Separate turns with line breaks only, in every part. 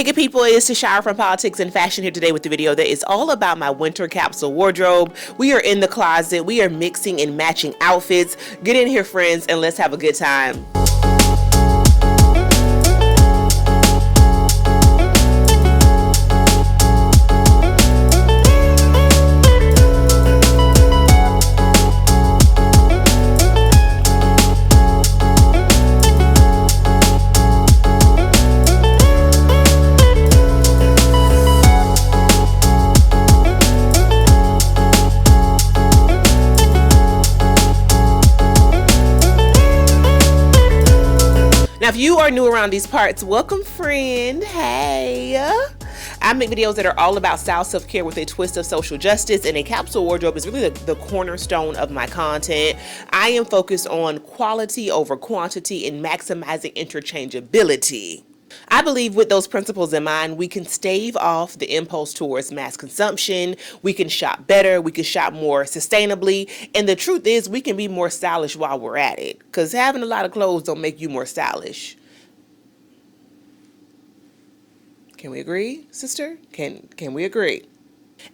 Hey good people, it's Tashara from Politics and Fashion here today with the video that is all about my winter capsule wardrobe. We are in the closet, we are mixing and matching outfits. Get in here friends and let's have a good time. Now, if you are new around these parts, welcome friend, hey. I make videos that are all about style self-care with a twist of social justice, and a capsule wardrobe is really the cornerstone of my content. I am focused on quality over quantity and maximizing interchangeability. I believe with those principles in mind, we can stave off the impulse towards mass consumption, we can shop better, we can shop more sustainably, and the truth is we can be more stylish while we're at it, because having a lot of clothes don't make you more stylish. Can we agree, sister? Can we agree?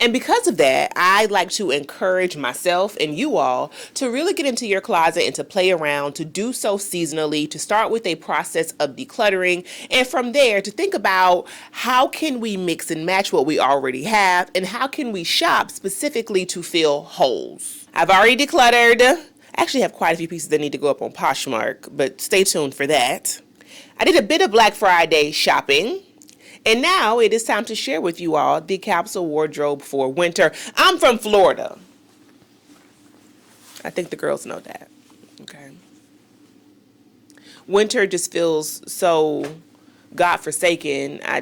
And because of that, I like to encourage myself and you all to really get into your closet and to play around, to do so seasonally, to start with a process of decluttering, and from there to think about how can we mix and match what we already have, and how can we shop specifically to fill holes. I've already decluttered. I actually have quite a few pieces that need to go up on Poshmark, but stay tuned for that. I did a bit of Black Friday shopping. And now it is time to share with you all the capsule wardrobe for winter. I'm from Florida. I think the girls know that. Okay. Winter just feels so godforsaken. I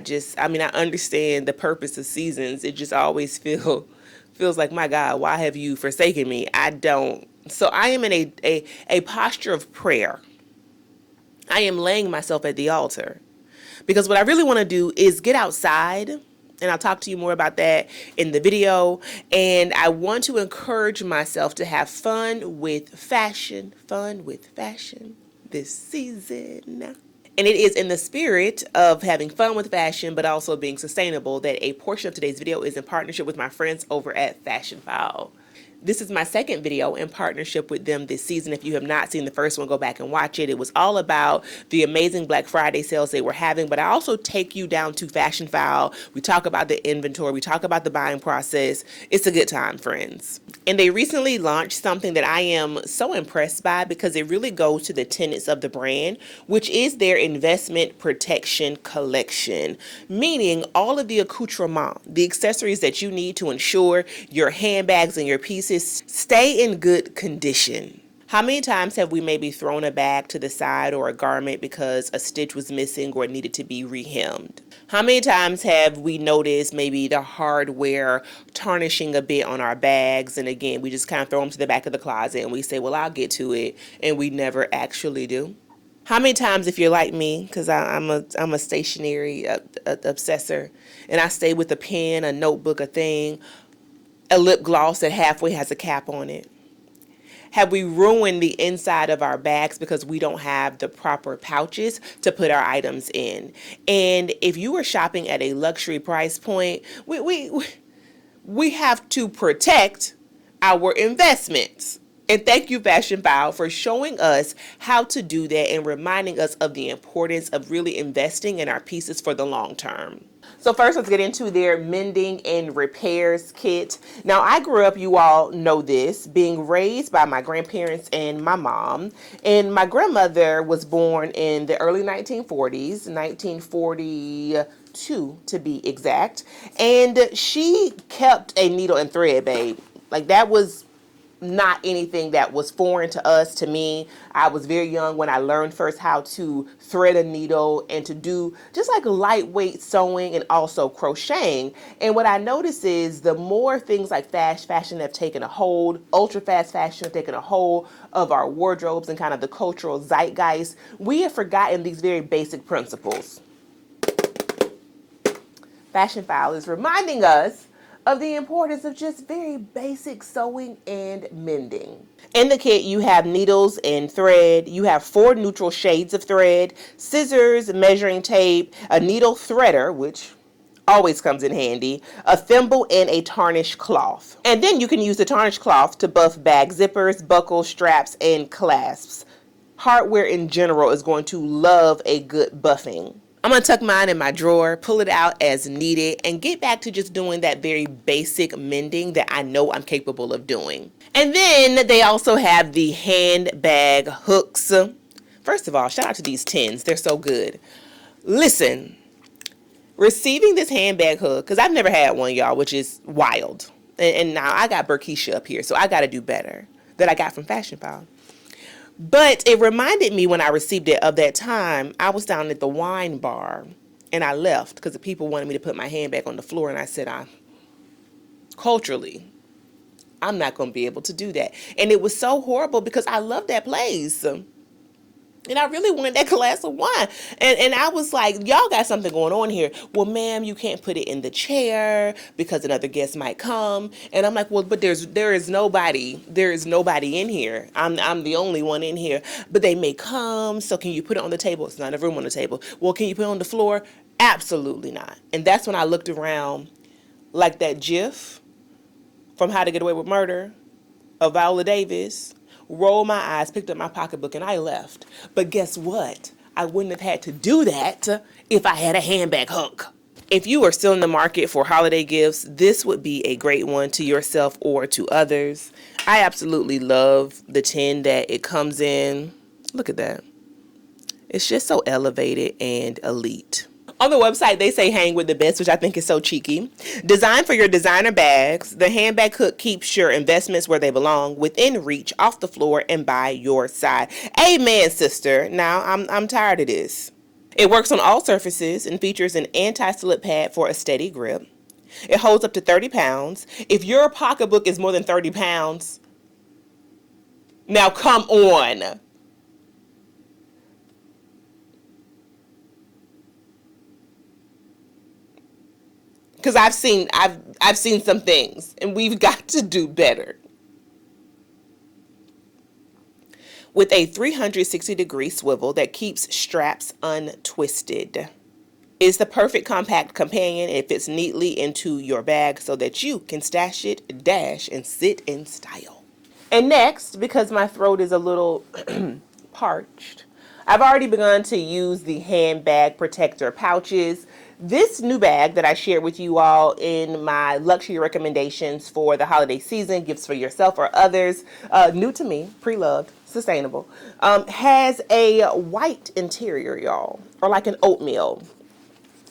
understand the purpose of seasons. It just always feels like, my God, why have you forsaken me? I don't. So I am in a posture of prayer. I am laying myself at the altar. Because what I really want to do is get outside, and I'll talk to you more about that in the video, and I want to encourage myself to have fun with fashion this season. And it is in the spirit of having fun with fashion, but also being sustainable, that a portion of today's video is in partnership with my friends over at Fashion File. This is my second video in partnership with them this season. If you have not seen the first one, go back and watch it. It was all about the amazing Black Friday sales they were having, but I also take you down to Fashion File. We talk about the inventory. We talk about the buying process. It's a good time, friends. And they recently launched something that I am so impressed by because it really goes to the tenets of the brand, which is their investment protection collection, meaning all of the accoutrement, the accessories that you need to ensure your handbags and your pieces stay in good condition. How many times have we maybe thrown a bag to the side or a garment because a stitch was missing or it needed to be rehemmed? How many times have we noticed maybe the hardware tarnishing a bit on our bags, and again, we just kind of throw them to the back of the closet and we say, well, I'll get to it, and we never actually do? How many times, if you're like me, because I'm a stationery obsessor, and I stay with a pen, a notebook, a thing, a lip gloss that halfway has a cap on it? Have we ruined the inside of our bags because we don't have the proper pouches to put our items in? And if you are shopping at a luxury price point, we have to protect our investments. And thank you, Fashion File, for showing us how to do that and reminding us of the importance of really investing in our pieces for the long term. So first, let's get into their mending and repairs kit. Now, I grew up, you all know this, being raised by my grandparents and my mom. And my grandmother was born in the early 1940s, 1942 to be exact. And she kept a needle and thread, babe. Like, that was not anything that was foreign to us, to me. I was very young when I learned first how to thread a needle and to do just like lightweight sewing and also crocheting. And what I notice is the more things like fast fashion have taken a hold, ultra fast fashion have taken a hold of our wardrobes and kind of the cultural zeitgeist, we have forgotten these very basic principles. Fashion File is reminding us of the importance of just very basic sewing and mending. In the kit, you have needles and thread. You have 4 neutral shades of thread, scissors, measuring tape, a needle threader, which always comes in handy, a thimble, and a tarnished cloth. And then you can use the tarnished cloth to buff bag zippers, buckles, straps, and clasps. Hardware in general is going to love a good buffing. I'm going to tuck mine in my drawer, pull it out as needed, and get back to just doing that very basic mending that I know I'm capable of doing. And then they also have the handbag hooks. First of all, shout out to these tins. They're so good. Listen, receiving this handbag hook, because I've never had one, y'all, which is wild. And now I got Burkeisha up here, so I got to do better, that I got from Fashion File. But it reminded me when I received it of that time I was down at the wine bar and I left because the people wanted me to put my handbag on the floor, and I said, culturally, I'm not going to be able to do that. And it was so horrible because I love that place. And I really wanted that glass of wine. And I was like, y'all got something going on here. Well, ma'am, you can't put it in the chair because another guest might come. And I'm like, well, but there is nobody in here. I'm the only one in here. But they may come, so can you put it on the table? It's not a room on the table. Well, can you put it on the floor? Absolutely not. And that's when I looked around like that GIF from How to Get Away with Murder of Viola Davis, rolled my eyes, picked up my pocketbook, and I left. But guess what? I wouldn't have had to do that if I had a handbag hook. If you are still in the market for holiday gifts, this would be a great one to yourself or to others. I absolutely love the tin that it comes in. Look at that. It's just so elevated and elite. On the website, they say hang with the best, which I think is so cheeky. Designed for your designer bags, the handbag hook keeps your investments where they belong, within reach, off the floor, and by your side. Amen, sister. Now, I'm tired of this. It works on all surfaces and features an anti-slip pad for a steady grip. It holds up to 30 pounds. If your pocketbook is more than 30 pounds, now come on. Because I've seen some things, and we've got to do better. With a 360-degree swivel that keeps straps untwisted. It's the perfect compact companion. It fits neatly into your bag so that you can stash it, dash, and sit in style. And next, because my throat is a little parched, I've already begun to use the handbag protector pouches. This new bag that I shared with you all in my luxury recommendations for the holiday season, gifts for yourself or others, new to me, pre-loved, sustainable, has a white interior, y'all, or like an oatmeal.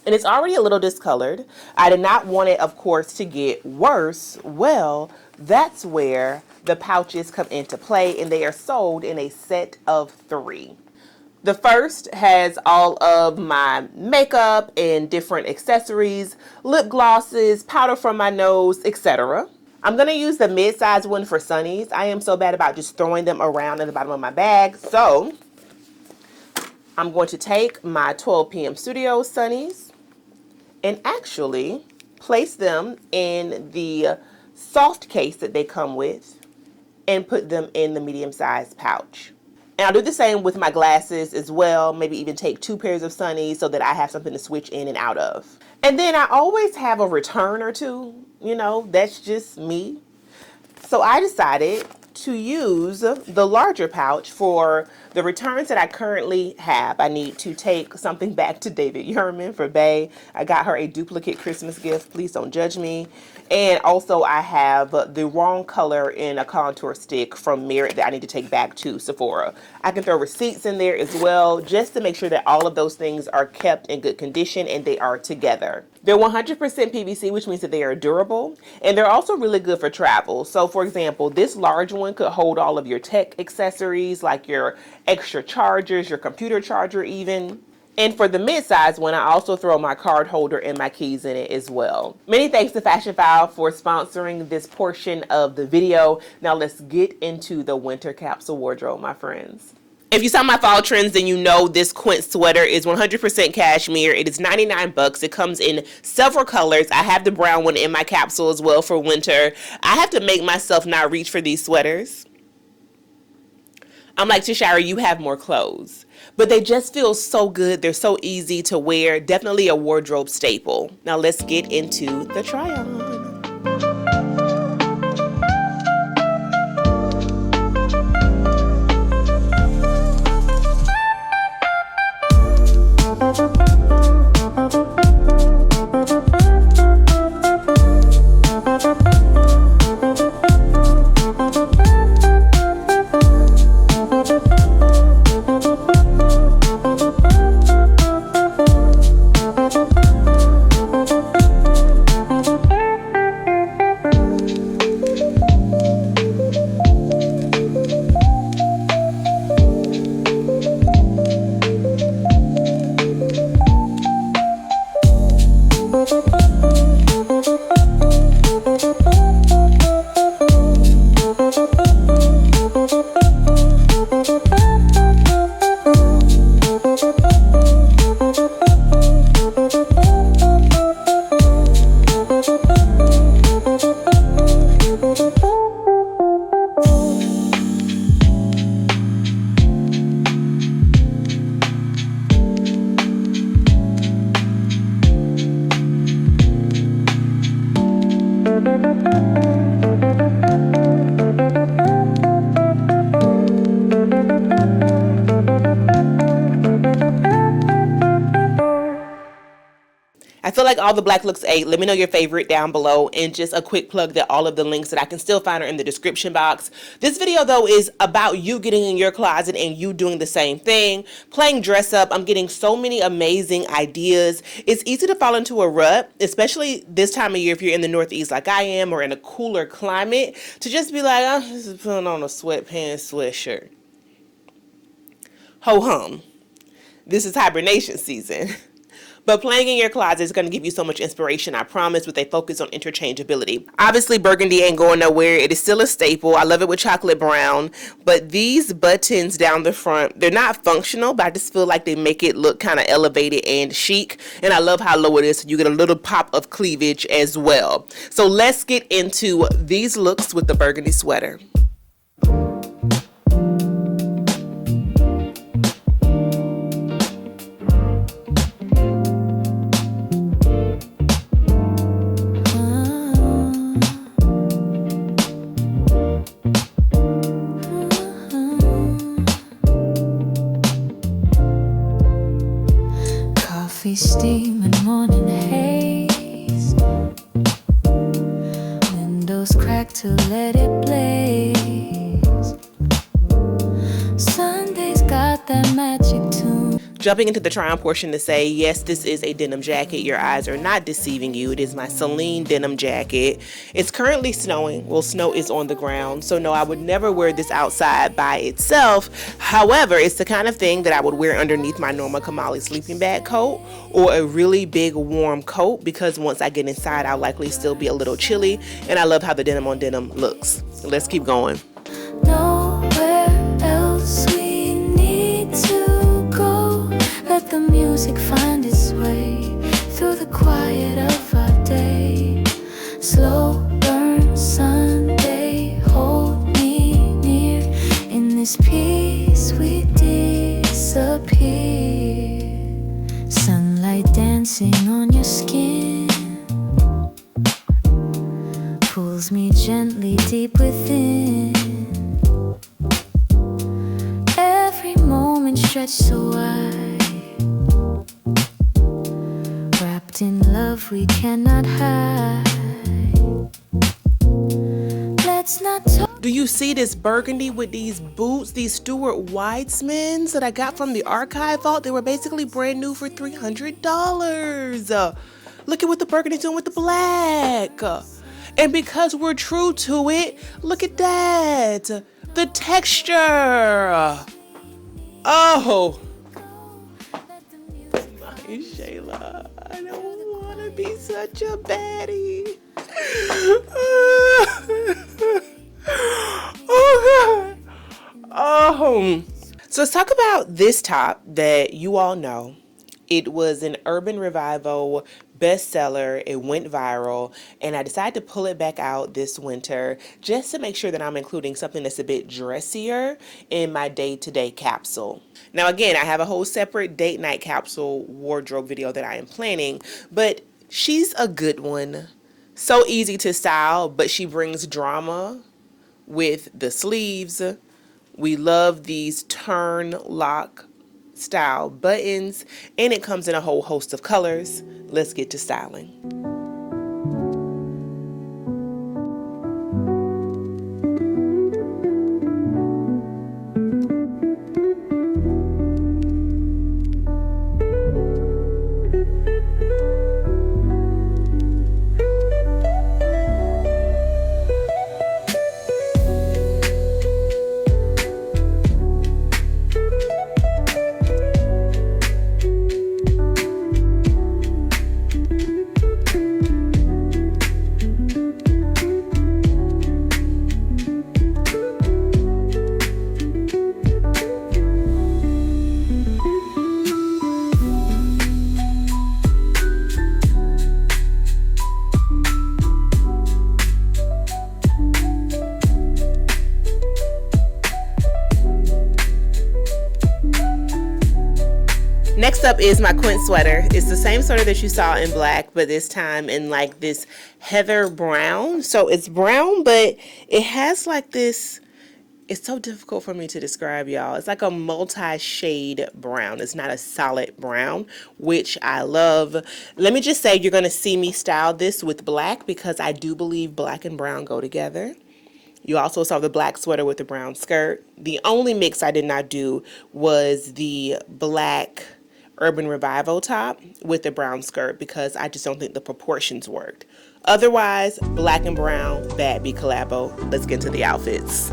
And it's already a little discolored. I did not want it, of course, to get worse. Well, that's where the pouches come into play, and they are sold in a set of 3. The first has all of my makeup and different accessories, lip glosses, powder from my nose, etc. I'm going to use the mid-size one for sunnies. I am so bad about just throwing them around in the bottom of my bag. So I'm going to take my 12 p.m. Studio sunnies and actually place them in the soft case that they come with and put them in the medium-sized pouch. And I'll do the same with my glasses as well. Maybe even take 2 pairs of sunnies so that I have something to switch in and out of. And then I always have a return or two. You know, that's just me. So I decided to use the larger pouch for the returns that I currently have. I need to take something back to David Yurman for Bay. I got her a duplicate Christmas gift. Please don't judge me. And also I have the wrong color in a contour stick from Merit that I need to take back to Sephora. I can throw receipts in there as well, just to make sure that all of those things are kept in good condition and they are together. They're 100% PVC, which means that they are durable, and they're also really good for travel. So for example, this large one could hold all of your tech accessories, like your extra chargers, your computer charger even. And for the mid-size one, I also throw my card holder and my keys in it as well. Many thanks to Fashion File for sponsoring this portion of the video. Now let's get into the winter capsule wardrobe, my friends. If you saw my fall trends, then you know this quince sweater is 100% cashmere. It is 99 bucks. It comes in several colors. I have the brown one in my capsule as well for winter. I have to make myself not reach for these sweaters. I'm like, Tashara, you have more clothes. But they just feel so good. They're so easy to wear. Definitely a wardrobe staple. Now let's get into the try on. I feel like all the black looks ate. Let me know your favorite down below. And just a quick plug that all of the links that I can still find are in the description box. This video though is about you getting in your closet and you doing the same thing. Playing dress up. I'm getting so many amazing ideas. It's easy to fall into a rut, especially this time of year if you're in the Northeast like I am or in a cooler climate, to just be like, I'm just putting on a sweatpants sweatshirt. Ho hum. This is hibernation season. But playing in your closet is going to give you so much inspiration, I promise, with a focus on interchangeability. Obviously, burgundy ain't going nowhere. It is still a staple. I love it with chocolate brown. But these buttons down the front, they're not functional, but I just feel like they make it look kind of elevated and chic. And I love how low it is, so you get a little pop of cleavage as well. So let's get into these looks with the burgundy sweater.
Steam and morning haze, windows cracked to let it blaze. Sunday's got that magic tune.
Jumping into the try on portion to say, yes, this is a denim jacket. Your eyes are not deceiving you. It is my Celine denim jacket. It's currently snowing. Well, snow is on the ground. So no, I would never wear this outside by itself. However, it's the kind of thing that I would wear underneath my normal Kamali sleeping bag coat or a really big warm coat, because once I get inside, I'll likely still be a little chilly. And I love how the denim on denim looks. Let's keep going.
Nowhere else we need to go. Let the music find its way through the quiet of our day. Slow burn Sunday, hold me near. In this peace we disappear. Sunlight dancing on your skin pulls me gently deep within. Every moment stretched so wide, wrapped in love we cannot hide. Let's not talk.
Do you see this burgundy with these boots, these Stuart Weitzmans that I got from the archive vault? They were basically brand new for $300. Look at what the burgundy's doing with the black. And because we're true to it, look at that. The texture. Oh. My Shayla, I don't want to be such a baddie. Oh God. Oh. So let's talk about this top that you all know. It was an Urban Revival bestseller. It went viral, and I decided to pull it back out this winter just to make sure that I'm including something that's a bit dressier in my day-to-day capsule. Now, again, I have a whole separate date night capsule wardrobe video that I am planning, but she's a good one. So easy to style, but she brings drama with the sleeves. We love these turn lock style buttons, and it comes in a whole host of colors. Let's get to styling. Next up is my Quint sweater. It's the same sweater that you saw in black, but this time in like this heather brown. So it's brown, but it has like this, it's so difficult for me to describe, y'all. It's like a multi-shade brown. It's not a solid brown, which I love. Let me just say, you're going to see me style this with black because I do believe black and brown go together. You also saw the black sweater with the brown skirt. The only mix I did not do was the black Urban Revival top with the brown skirt because I just don't think the proportions worked. Otherwise, black and brown, bad B collabo. Let's get into the outfits.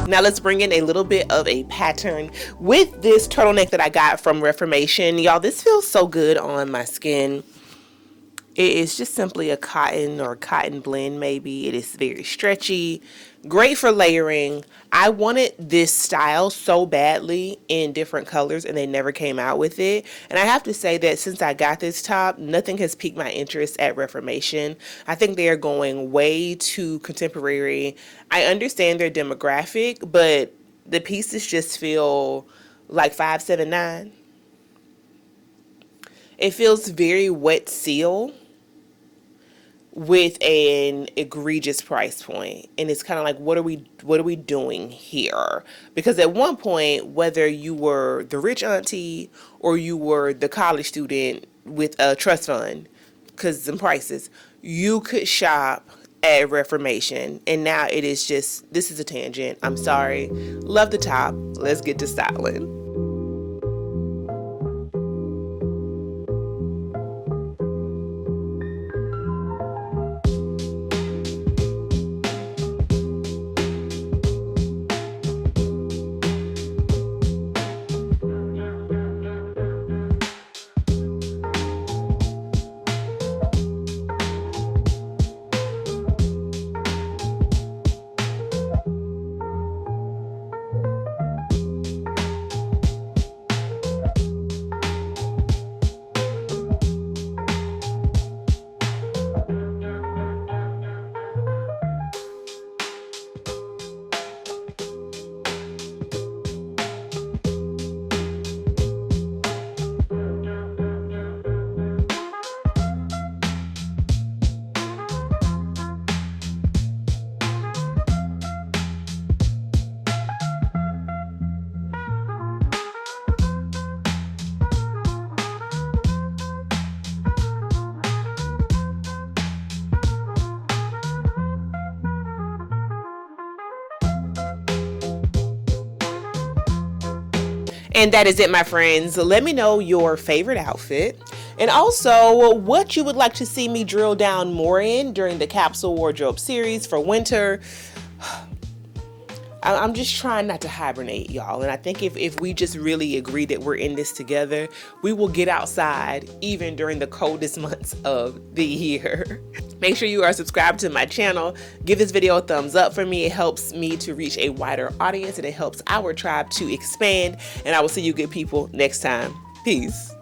Now let's bring in a little bit of a pattern with this turtleneck that I got from Reformation. Y'all, this feels so good on my skin. It is just simply a cotton or cotton blend maybe. It is very stretchy, great for layering. I wanted this style so badly in different colors and they never came out with it. And I have to say that since I got this top, nothing has piqued my interest at Reformation. I think they are going way too contemporary. I understand their demographic, but the pieces just feel like 579. It feels very wet seal with an egregious price point, and it's kind of like, what are we doing here? Because at one point, whether you were the rich auntie or you were the college student with a trust fund, because some prices, you could shop at Reformation, and now it is just, this is a tangent, I'm sorry. Love the top. Let's get to styling. And that is it, my friends. Let me know your favorite outfit and also what you would like to see me drill down more in during the Capsule Wardrobe series for winter. I'm just trying not to hibernate, y'all. And I think if we just really agree that we're in this together, we will get outside even during the coldest months of the year. Make sure you are subscribed to my channel. Give this video a thumbs up for me. It helps me to reach a wider audience and it helps our tribe to expand. And I will see you good people next time. Peace.